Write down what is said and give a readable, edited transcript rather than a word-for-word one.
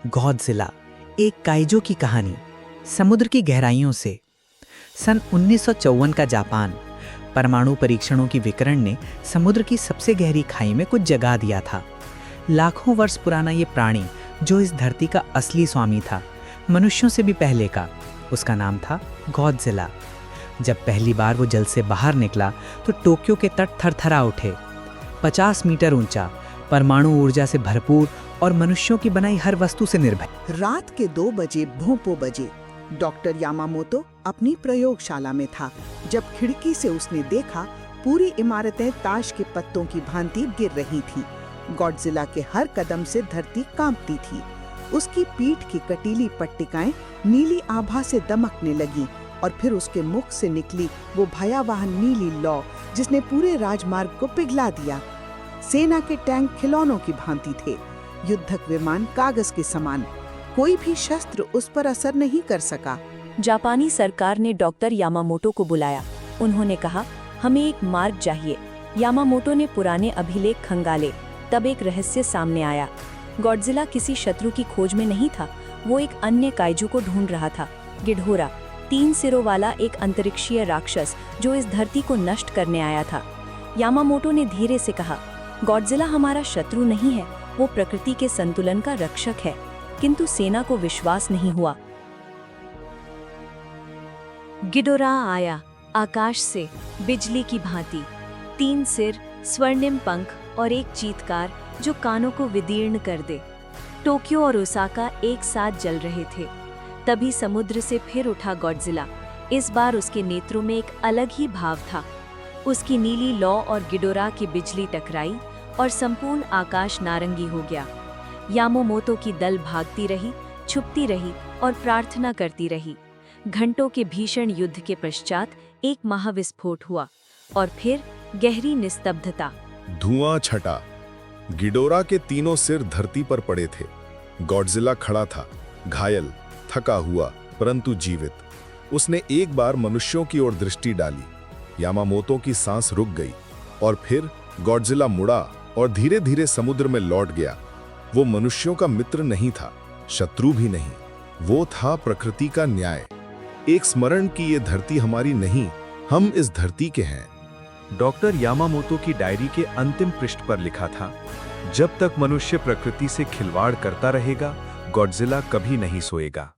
Godzilla, एक काइजो की कहानी। समुद्र की गहराइयों से। सन 1954 का जापान। परमाणु परीक्षणों की विकिरण ने समुद्र की सबसे गहरी खाई में कुछ जगा दिया था। लाखों वर्ष पुराना ये प्राणी, जो इस धरती का असली स्वामी था, मनुष्यों से भी पहले का, उसका नाम था गॉडजिला। जब पहली बार वो जल से बाहर निकला तो टोक्यो के तट थरथरा उठे। 50 मीटर ऊंचा, परमाणु ऊर्जा से भरपूर और मनुष्यों की बनाई हर वस्तु से निर्भय। रात के 2 बजे भोंपो बजे। डॉक्टर यामामोतो अपनी प्रयोगशाला में था जब खिड़की से उसने देखा पूरी इमारतें ताश के पत्तों की भांति गिर रही थी। गॉडजिला के हर कदम से धरती कांपती थी। उसकी पीठ की कटीली पट्टिकाएं नीली आभा से दमकने लगी और फिर उसके मुख से निकली वो भयावह नीली लौ जिसने पूरे राजमार्ग को पिघला दिया। सेना के टैंक खिलौनों की भांति थे, युद्धक विमान कागज के समान। कोई भी शस्त्र उस पर असर नहीं कर सका। जापानी सरकार ने डॉक्टर यामामोटो को बुलाया। उन्होंने कहा, हमें एक मार्ग चाहिए। यामामोटो ने पुराने अभिलेख खंगाले। तब एक रहस्य सामने आया। गॉडजिला किसी शत्रु की खोज में नहीं था, वो एक अन्य काइजू को ढूंढ रहा था। गिडोरा, 3 सिरों वाला एक अंतरिक्षीय राक्षस जो इस धरती को नष्ट करने आया था। यामामोटो ने धीरे से कहा, गॉडजिला हमारा शत्रु नहीं है, वो प्रकृति के संतुलन का रक्षक है। किंतु सेना को विश्वास नहीं हुआ। गिडोरा आया, आकाश से बिजली की भांति, 3 सिर, स्वर्णिम पंख और एक चीत्कार जो कानों को विदीर्ण कर दे। टोक्यो और ओसाका एक साथ जल रहे थे। तभी समुद्र से फिर उठा गॉडजिला। इस बार उसके नेत्रों में एक अलग ही भाव था। उसकी नीली लौ और गिडोरा की बिजली टकराई और संपूर्ण आकाश नारंगी हो गया। यामामोतो की दल भागती रही, छुपती रही और प्रार्थना करती रही। घंटों के भीषण युद्ध के पश्चात एक महाविस्फोट हुआ और फिर गहरी निस्तब्धता। धुआं छटा। गिडोरा के तीनों सिर धरती पर पड़े थे। गॉडजिला खड़ा था, घायल, थका हुआ, परंतु जीवित। उसने एक बार मनुष्यों की ओर दृष्टि डाली। यामामोतो की सांस रुक गई और फिर गॉडजिला मुड़ा और धीरे धीरे समुद्र में लौट गया। वो मनुष्यों का मित्र नहीं था, शत्रु भी नहीं। वो था प्रकृति का न्याय। एक स्मरण कि ये धरती हमारी नहीं, हम इस धरती के हैं। डॉक्टर यामामोतो की डायरी के अंतिम पृष्ठ पर लिखा था, जब तक मनुष्य प्रकृति से खिलवाड़ करता रहेगा, गॉडजिला कभी नहीं सोएगा।